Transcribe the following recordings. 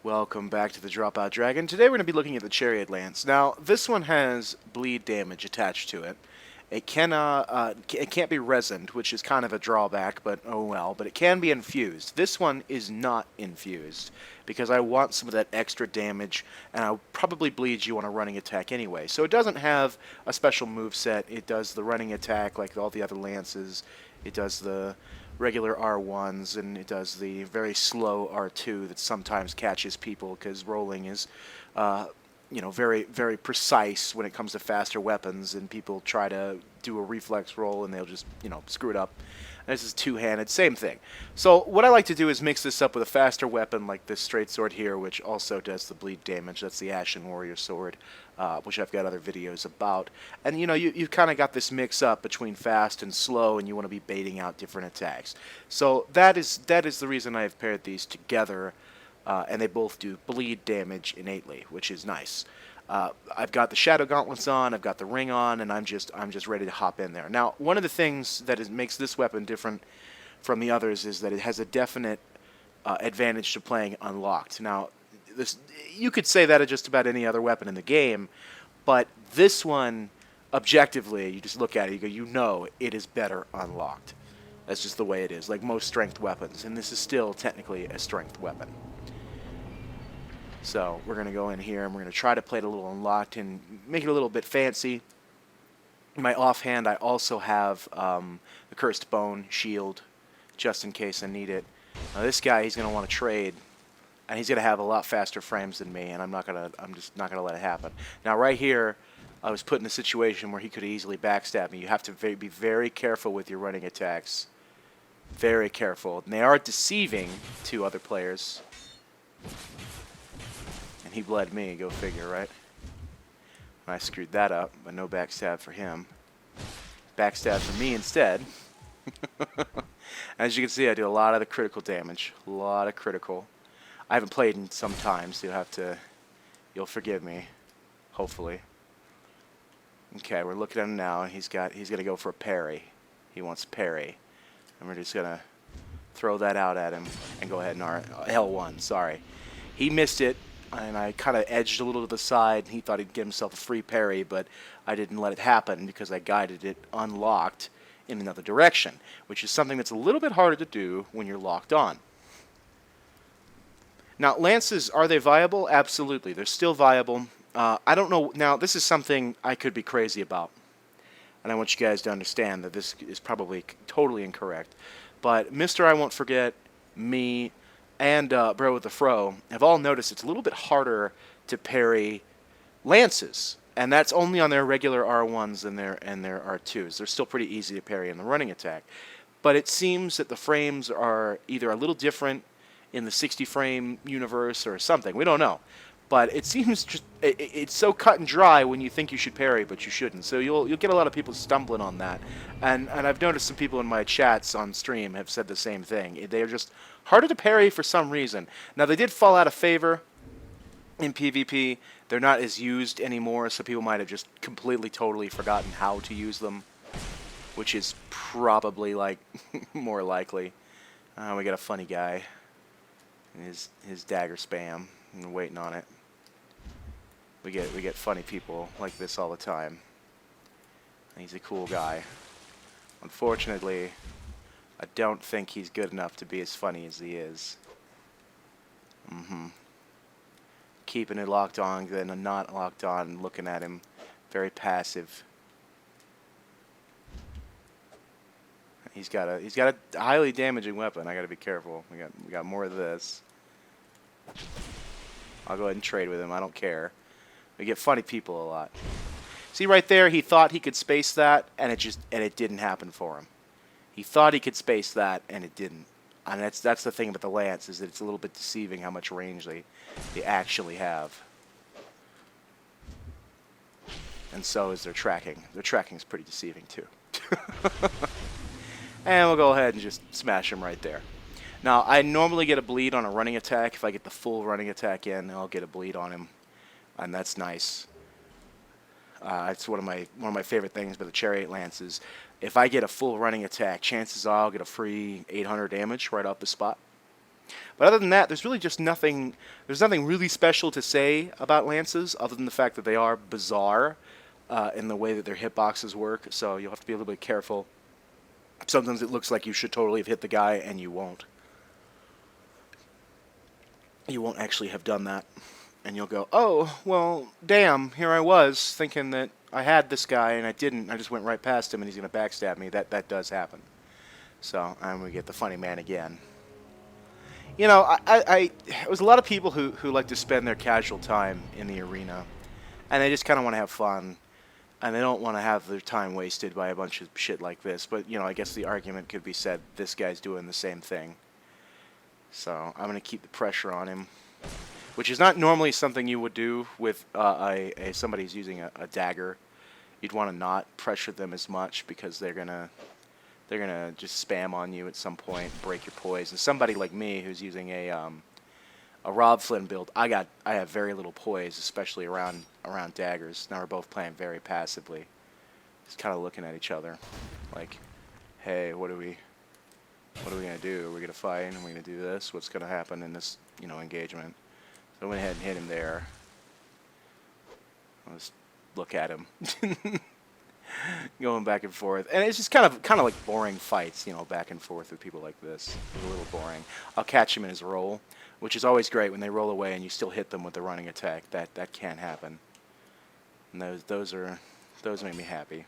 Welcome back to the Dropout Dragon. Today we're going to be looking at the Chariot lance. Now, this one has bleed damage attached to it. It can't be resined, which is kind of a drawback, but oh well. But it can be infused. This one is not infused because I want some of that extra damage, and I'll probably bleed you on a running attack anyway. So it doesn't have a special move set. It does the running attack like all the other lances. It does the regular R1s, and it does the very slow R2 that sometimes catches people because rolling is, very, very precise when it comes to faster weapons, and people try to do a reflex roll and they'll just, screw it up. This is two-handed, same thing. So what I like to do is mix this up with a faster weapon like this straight sword here, which also does the bleed damage. That's the Ashen Warrior sword, which I've got other videos about. And you've kind of got this mix up between fast and slow, and you want to be baiting out different attacks. So that is the reason I have paired these together, and they both do bleed damage innately, which is nice. I've got the Shadow Gauntlets on, I've got the ring on, and I'm just ready to hop in there. Now, one of the things that makes this weapon different from the others is that it has a definite advantage to playing unlocked. Now, you could say that of just about any other weapon in the game, but this one, objectively, you just look at it, you go, it is better unlocked. That's just the way it is, like most strength weapons, and this is still technically a strength weapon. So we're going to go in here and we're going to try to play it a little unlocked and make it a little bit fancy. In my offhand, I also have the Cursed Bone shield just in case I need it. Now this guy, he's going to want to trade, and he's going to have a lot faster frames than me, and I'm just not going to let it happen. Now right here, I was put in a situation where he could easily backstab me. You have to be very careful with your running attacks. Very careful. And they are deceiving to other players. And he bled me, go figure, right? And I screwed that up, but no backstab for him. Backstab for me instead. As you can see, I do a lot of the critical damage. A lot of critical. I haven't played in some time, so you'll forgive me, hopefully. Okay, we're looking at him now, and he's gonna go for a parry. He wants parry. And we're just gonna throw that out at him and go ahead and L1, sorry. He missed it. And I kind of edged a little to the side. He thought he'd get himself a free parry, but I didn't let it happen because I guided it unlocked in another direction, which is something that's a little bit harder to do when you're locked on. Now, lances, are they viable? Absolutely. They're still viable. I don't know. Now, this is something I could be crazy about, and I want you guys to understand that this is probably totally incorrect. But Mr. I Won't Forget, me, and Bro with the Fro have all noticed it's a little bit harder to parry lances, and that's only on their regular R1s and their R2s. They're still pretty easy to parry in the running attack, but it seems that the frames are either a little different in the 60 frame universe or something. We don't know, but it seems it's so cut and dry when you think you should parry, but you shouldn't. So you'll get a lot of people stumbling on that, and I've noticed some people in my chats on stream have said the same thing. They are just harder to parry for some reason. Now they did fall out of favor in PvP. They're not as used anymore, so people might have just completely, totally forgotten how to use them, which is probably like more likely. We got a funny guy. His dagger spam. I'm waiting on it. We get funny people like this all the time. And he's a cool guy. Unfortunately, I don't think he's good enough to be as funny as he is. Keeping it locked on, then not locked on, and looking at him, very passive. He's got a highly damaging weapon. I got to be careful. We got more of this. I'll go ahead and trade with him. I don't care. We get funny people a lot. See right there, he thought he could space that, and it didn't happen for him. He thought he could space that, and it didn't. And that's the thing about the lance, is that it's a little bit deceiving how much range they actually have. And so is their tracking. Their tracking is pretty deceiving too. And we'll go ahead and just smash him right there. Now, I normally get a bleed on a running attack. If I get the full running attack in, I'll get a bleed on him, and that's nice. It's one of my favorite things about the Chariot lances. If I get a full running attack, chances are I'll get a free 800 damage right off the spot. But other than that, there's really just nothing. There's nothing really special to say about lances, other than the fact that they are bizarre in the way that their hitboxes work. So you'll have to be a little bit careful. Sometimes it looks like you should totally have hit the guy, and you won't. You won't actually have done that. And you'll go, oh, well, damn, here I was, thinking that I had this guy, and I didn't. I just went right past him, and he's going to backstab me. That does happen. So I'm going to get the funny man again. You know, there's a lot of people who like to spend their casual time in the arena, and they just kind of want to have fun, and they don't want to have their time wasted by a bunch of shit like this. But, you know, I guess the argument could be said, this guy's doing the same thing. So I'm going to keep the pressure on him, which is not normally something you would do with somebody who's using a dagger. You'd want to not pressure them as much because they're gonna just spam on you at some point, break your poise. And somebody like me who's using a Rob Flynn build, I have very little poise, especially around daggers. Now we're both playing very passively, just kind of looking at each other, like, hey, what are we gonna do? Are we gonna fight? Are we gonna do this? What's gonna happen in this, engagement? So I went ahead and hit him there. I'll just look at him. Going back and forth. And it's just kind of like boring fights, back and forth with people like this. It's a little boring. I'll catch him in his roll, which is always great when they roll away and you still hit them with the running attack. That can happen. And those make me happy.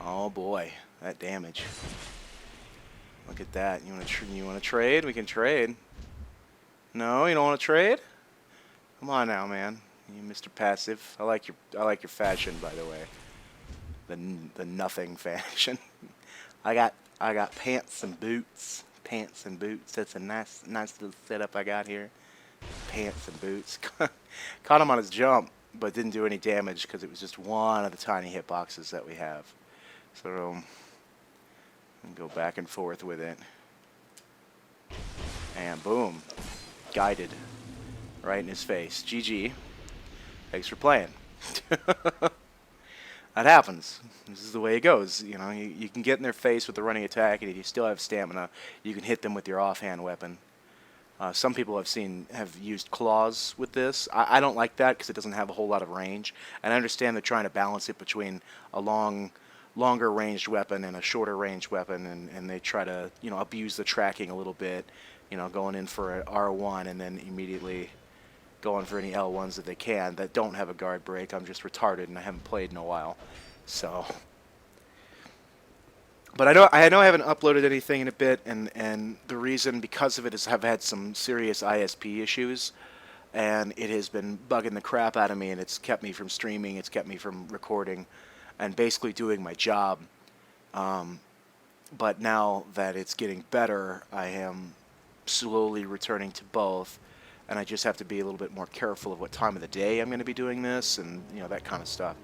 Oh boy, that damage. Look at that. You want to trade? We can trade. No, you don't want to trade? Come on now, man. You Mr. Passive. I like your fashion, by the way. The nothing fashion. I got pants and boots. Pants and boots. That's a nice little setup I got here. Pants and boots. Caught him on his jump, but didn't do any damage because it was just one of the tiny hitboxes that we have. So go back and forth with it. And boom. Guided. Right in his face. GG. Thanks for playing. That happens. This is the way it goes. You can get in their face with the running attack, and if you still have stamina, you can hit them with your offhand weapon. Some people I've seen have used claws with this. I don't like that because it doesn't have a whole lot of range. And I understand they're trying to balance it between a longer ranged weapon and a shorter ranged weapon, and they try to abuse the tracking a little bit, going in for an R1 and then immediately going for any L1s that they can that don't have a guard break. I'm just retarded and I haven't played in a while, so. But I know I haven't uploaded anything in a bit, and the reason because of it is I've had some serious ISP issues, and it has been bugging the crap out of me, and it's kept me from streaming, it's kept me from recording, and basically doing my job. But now that it's getting better, I am slowly returning to both, and I just have to be a little bit more careful of what time of the day I'm going to be doing this, and that kind of stuff.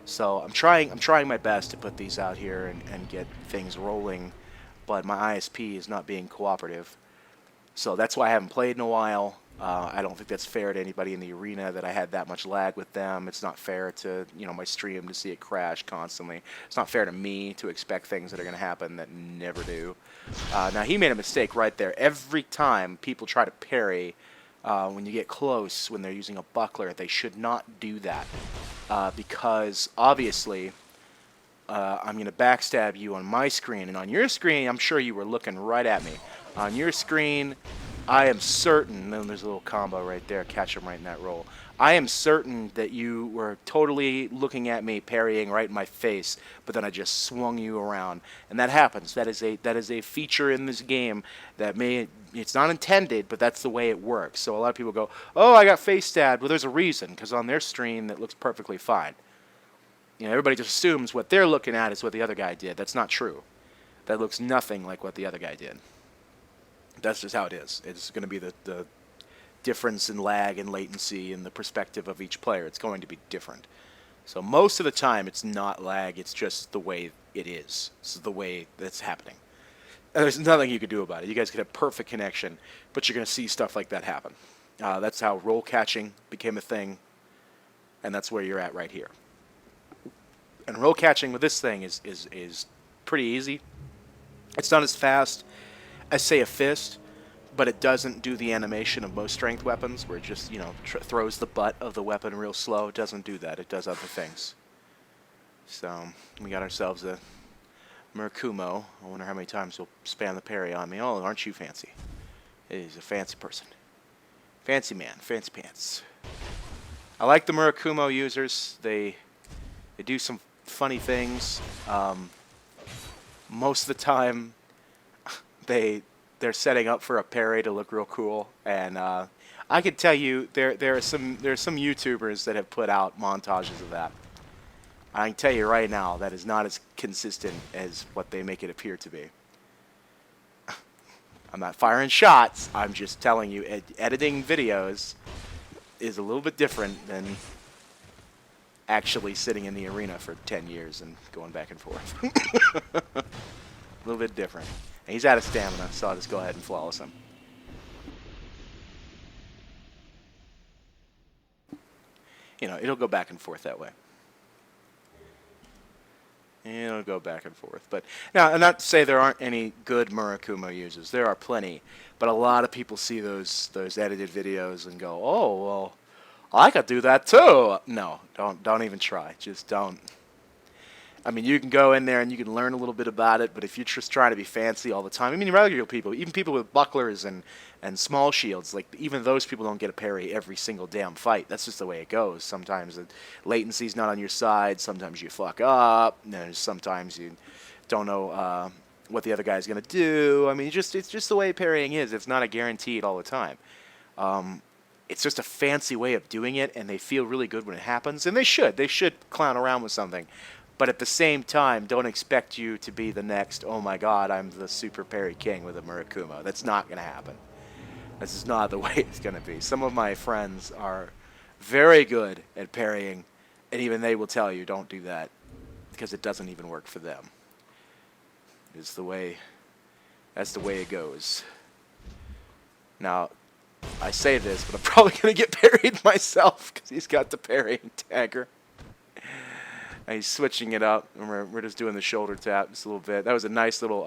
So I'm trying my best to put these out here and get things rolling, but my ISP is not being cooperative. So that's why I haven't played in a while. I don't think that's fair to anybody in the arena that I had that much lag with them. It's not fair to my stream to see it crash constantly. It's not fair to me to expect things that are going to happen that never do. Now he made a mistake right there. Every time people try to parry, when you get close, when they're using a buckler, they should not do that because obviously I'm going to backstab you on my screen, and on your screen, I'm sure you were looking right at me. On your screen, I am certain, and there's a little combo right there, catch him right in that roll. I am certain that you were totally looking at me, parrying right in my face, but then I just swung you around. And that happens. That is a feature in this game that it's not intended, but that's the way it works. So a lot of people go, oh, I got face stabbed. Well, there's a reason, because on their stream, that looks perfectly fine. Everybody just assumes what they're looking at is what the other guy did. That's not true. That looks nothing like what the other guy did. That's just how it is. It's going to be the difference in lag and latency and the perspective of each player. It's going to be different. So most of the time, it's not lag. It's just the way it is. It's the way that's happening. And there's nothing you can do about it. You guys could have perfect connection, but you're going to see stuff like that happen. That's how roll catching became a thing, and that's where you're at right here. And roll catching with this thing is pretty easy. It's not as fast as, say, a fist, but it doesn't do the animation of most strength weapons, where it just, you know, throws the butt of the weapon real slow. It doesn't do that. It does other things. So, we got ourselves a Murakumo. I wonder how many times he'll spam the parry on me. Oh, aren't you fancy? He's a fancy person. Fancy man. Fancy pants. I like the Murakumo users. They do some funny things. Most of the time, they're setting up for a parry to look real cool, and I could tell you there are some YouTubers that have put out montages of that. I can tell you right now that is not as consistent as what they make it appear to be. I'm not firing shots. I'm just telling you, editing videos is a little bit different than actually sitting in the arena for 10 years and going back and forth. A little bit different. And he's out of stamina, so I'll just go ahead and flawless him. You know, it'll go back and forth that way. It'll go back and forth. But now, not to say there aren't any good Murakumo users. There are plenty. But a lot of people see those edited videos and go, "Oh, well, I could do that too." No, don't even try. Just don't. I mean, you can go in there and you can learn a little bit about it, but if you're just trying to be fancy all the time, I mean, regular people, even people with bucklers and small shields, like, even those people don't get a parry every single damn fight. That's just the way it goes. Sometimes the latency's not on your side. Sometimes you fuck up. And sometimes you don't know what the other guy's going to do. I mean, it's just the way parrying is. It's not a guaranteed all the time. It's just a fancy way of doing it, and they feel really good when it happens. And they should. They should clown around with something. But at the same time, don't expect you to be the next, oh my god, I'm the super parry king with a Murakumo. That's not going to happen. This is not the way it's going to be. Some of my friends are very good at parrying, and even they will tell you, don't do that, because it doesn't even work for them. That's the way it goes. Now, I say this, but I'm probably going to get parried myself, because he's got the parrying dagger. And he's switching it up, and we're just doing the shoulder tap just a little bit. That was a nice little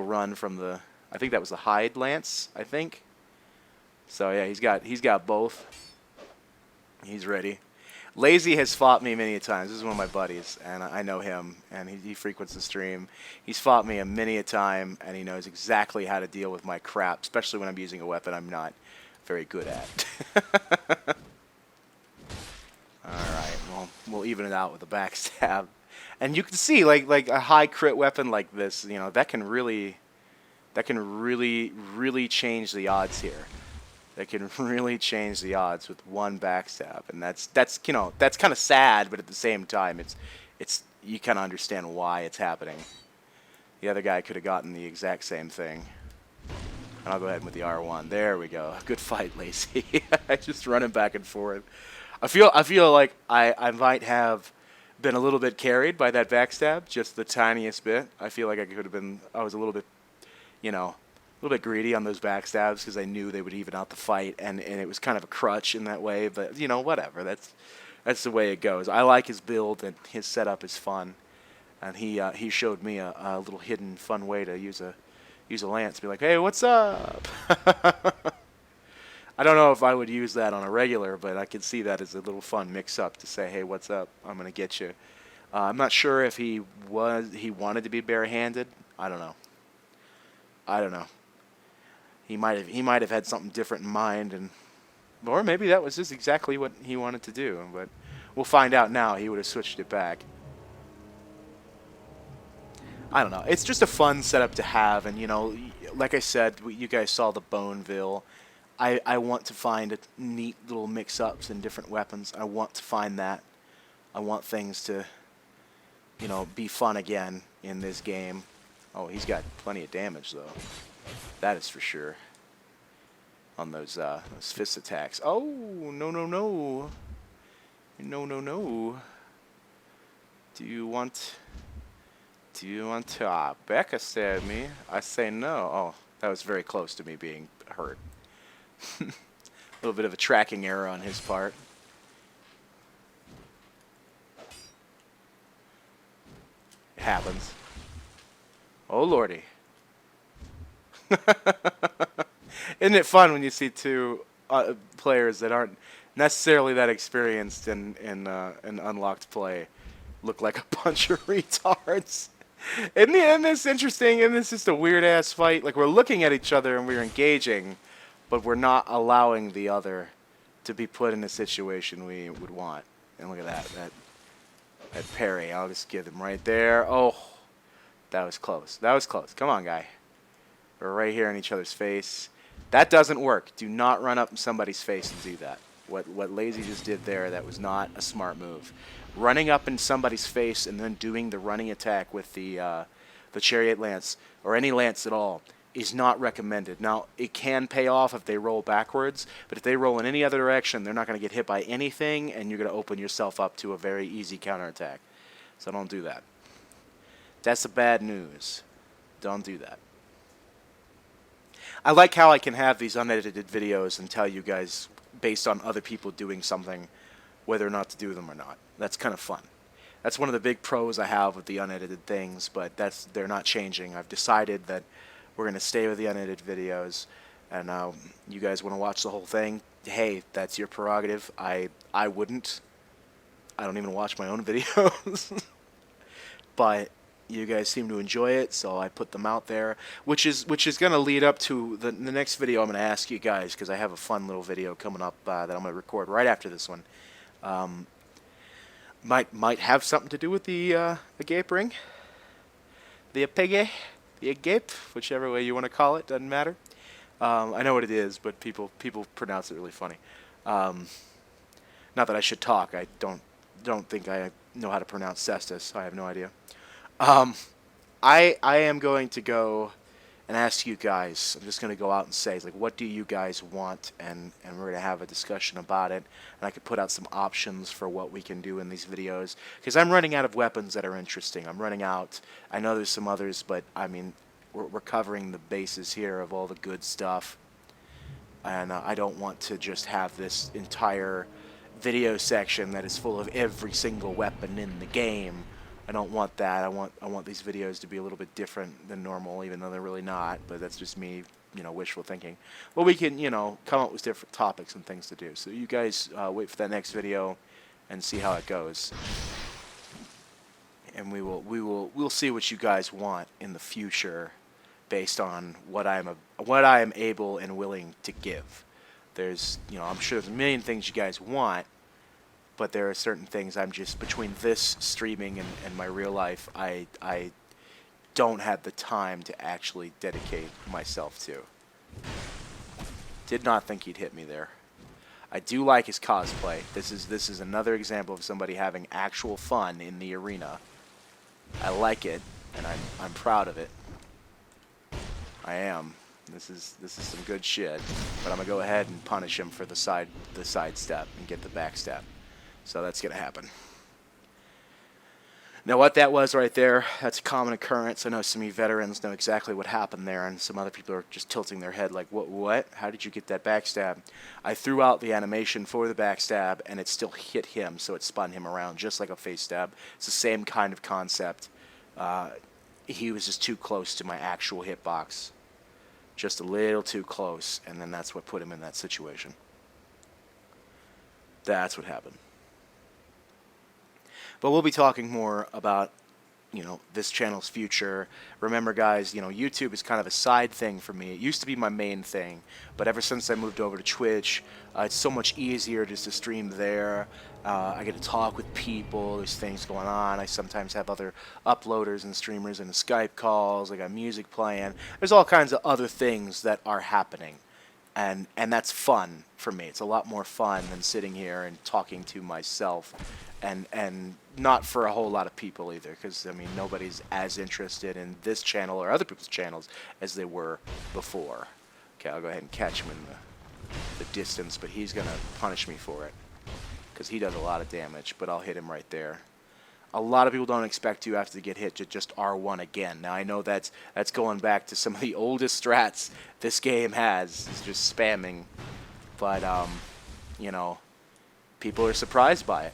run from the, I think that was the Hide Lance, I think. So yeah, he's got both. He's ready. Lazy has fought me many a times. This is one of my buddies, and I know him, and he frequents the stream. He's fought me many a time, and he knows exactly how to deal with my crap, especially when I'm using a weapon I'm not very good at. Alright, well, we'll even it out with a backstab. And you can see, like a high crit weapon like this, you know, that can really change the odds here. That can really change the odds with one backstab. And that's you know, that's kind of sad, but at the same time, it's you kind of understand why it's happening. The other guy could have gotten the exact same thing. And I'll go ahead with the R1. There we go. Good fight, Lazy. I just running back and forth. I feel like I might have been a little bit carried by that backstab, just the tiniest bit. I feel like I was a little bit, you know, a little bit greedy on those backstabs because I knew they would even out the fight, and it was kind of a crutch in that way. But you know, whatever. That's the way it goes. I like his build, and his setup is fun, and he showed me a little hidden fun way to use a lance. Be like, hey, what's up? I don't know if I would use that on a regular, but I could see that as a little fun mix-up to say, hey, what's up? I'm going to get you. I'm not sure if he wanted to be barehanded. I don't know. He might have had something different in mind, or maybe that was just exactly what he wanted to do. But we'll find out now. He would have switched it back. I don't know. It's just a fun setup to have, and you know, like I said, you guys saw the Boneville. I want to find neat little mix-ups in different weapons. I want to find that. I want things to, you know, be fun again in this game. Oh, he's got plenty of damage, though. That is for sure. On those fist attacks. Oh, no, no, no. No, no, no. Do you want to backstab me? I say no. Oh, that was very close to me being hurt. A little bit of a tracking error on his part. It happens. Oh, lordy. Isn't it fun when you see two players that aren't necessarily that experienced in unlocked play look like a bunch of retards? Isn't this interesting? Isn't this just a weird-ass fight? Like, we're looking at each other and we're engaging, but we're not allowing the other to be put in a situation we would want. And look at that parry. I'll just give him right there. Oh, that was close. That was close. Come on, guy. We're right here in each other's face. That doesn't work. Do not run up in somebody's face and do that. What Lazy just did there, that was not a smart move. Running up in somebody's face and then doing the running attack with the Chariot Lance, or any lance at all, is not recommended. Now, it can pay off if they roll backwards, but if they roll in any other direction, they're not going to get hit by anything, and you're going to open yourself up to a very easy counterattack. So don't do that. That's the bad news. Don't do that. I like how I can have these unedited videos and tell you guys, based on other people doing something, whether or not to do them or not. That's kind of fun. That's one of the big pros I have with the unedited things, but they're not changing. I've decided that we're going to stay with the unedited videos, and you guys want to watch the whole thing, hey, that's your prerogative. I wouldn't. I don't even watch my own videos. But you guys seem to enjoy it, so I put them out there, which is going to lead up to the next video I'm going to ask you guys, because I have a fun little video coming up that I'm going to record right after this one. Might have something to do with the agape ring, the apege, the agape, whichever way you want to call it, doesn't matter. I know what it is, but people pronounce it really funny. Not that I should talk. I don't think I know how to pronounce cestus. I have no idea. I am going to go and ask you guys. I'm just going to go out and say, like, what do you guys want? And we're going to have a discussion about it. And I could put out some options for what we can do in these videos. Because I'm running out of weapons that are interesting. I'm running out. I know there's some others, but, I mean, we're covering the bases here of all the good stuff. And I don't want to just have this entire video section that is full of every single weapon in the game. I don't want that. I want these videos to be a little bit different than normal, even though they're really not. But that's just me, wishful thinking. But we can, come up with different topics and things to do. So you guys wait for that next video and see how it goes. And we'll see what you guys want in the future, based on what I am able and willing to give. There's, I'm sure there's a million things you guys want. But there are certain things I'm just, between this streaming and my real life, I don't have the time to actually dedicate myself to. Did not think he'd hit me there. I do like his cosplay. This is another example of somebody having actual fun in the arena. I like it, and I'm proud of it. I am. This is some good shit. But I'm gonna go ahead and punish him for the side step and get the back step. So that's going to happen. Now, what that was right there, that's a common occurrence. I know some of you veterans know exactly what happened there, and some other people are just tilting their head like, what? How did you get that backstab? I threw out the animation for the backstab, and it still hit him, so it spun him around just like a face stab. It's the same kind of concept. He was just too close to my actual hitbox. Just a little too close, and then that's what put him in that situation. That's what happened. But we'll be talking more about, this channel's future. Remember, guys, YouTube is kind of a side thing for me. It used to be my main thing, but ever since I moved over to Twitch, it's so much easier just to stream there. I get to talk with people. There's things going on. I sometimes have other uploaders and streamers in the Skype calls. I got music playing. There's all kinds of other things that are happening. And that's fun for me. It's a lot more fun than sitting here and talking to myself, and not for a whole lot of people either, because I mean nobody's as interested in this channel or other people's channels as they were before. Okay, I'll go ahead and catch him in the distance, but he's gonna punish me for it because he does a lot of damage. But I'll hit him right there. A lot of people don't expect you after to get hit to just R1 again. Now I know that's going back to some of the oldest strats this game has. It's just spamming, but people are surprised by it.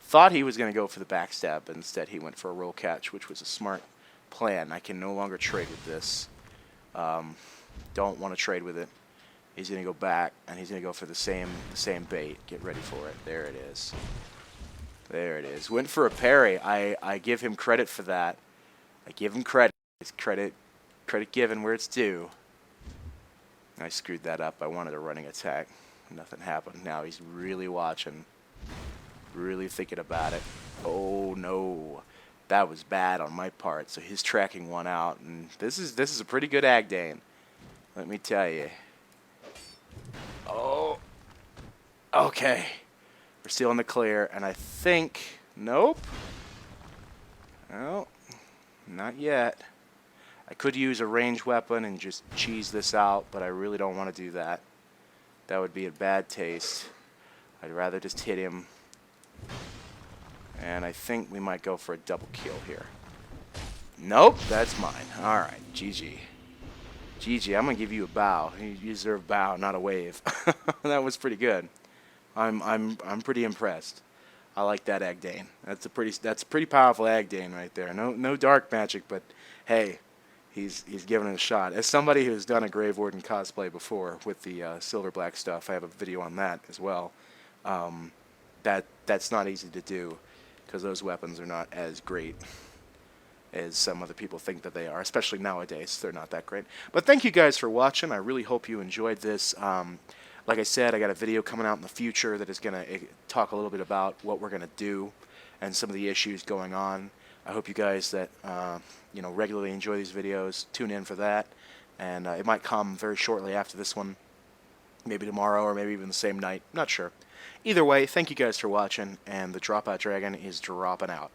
Thought he was going to go for the backstab, but instead he went for a roll catch, which was a smart plan. I can no longer trade with this. Don't want to trade with it. He's going to go back, and he's going to go for the same bait. Get ready for it. There it is. There it is. Went for a parry. I give him credit for that. I give him credit. It's credit given where it's due. I screwed that up. I wanted a running attack. Nothing happened. Now he's really watching. Really thinking about it. Oh, no. That was bad on my part. So he's tracking one out. And this is a pretty good Agdane. Let me tell you. Oh. Okay. We're still in the clear. And I think... Nope. No. Not yet. I could use a ranged weapon and just cheese this out, but I really don't want to do that. That would be a bad taste. I'd rather just hit him. And I think we might go for a double kill here. Nope, that's mine. Alright, GG. GG, I'm going to give you a bow. You deserve a bow, not a wave. That was pretty good. I'm pretty impressed. I like that Agdane. That's a pretty powerful Agdane right there. No dark magic, but hey, he's giving it a shot. As somebody who's done a Grave Warden cosplay before with the silver black stuff, I have a video on that as well. That's not easy to do because those weapons are not as great as some other people think that they are, especially nowadays. They're not that great. But thank you guys for watching. I really hope you enjoyed this. Like I said, I got a video coming out in the future that is going to talk a little bit about what we're going to do and some of the issues going on. I hope you guys that regularly enjoy these videos tune in for that, and it might come very shortly after this one, maybe tomorrow or maybe even the same night. Not sure. Either way, thank you guys for watching, and the Dropout Dragon is dropping out.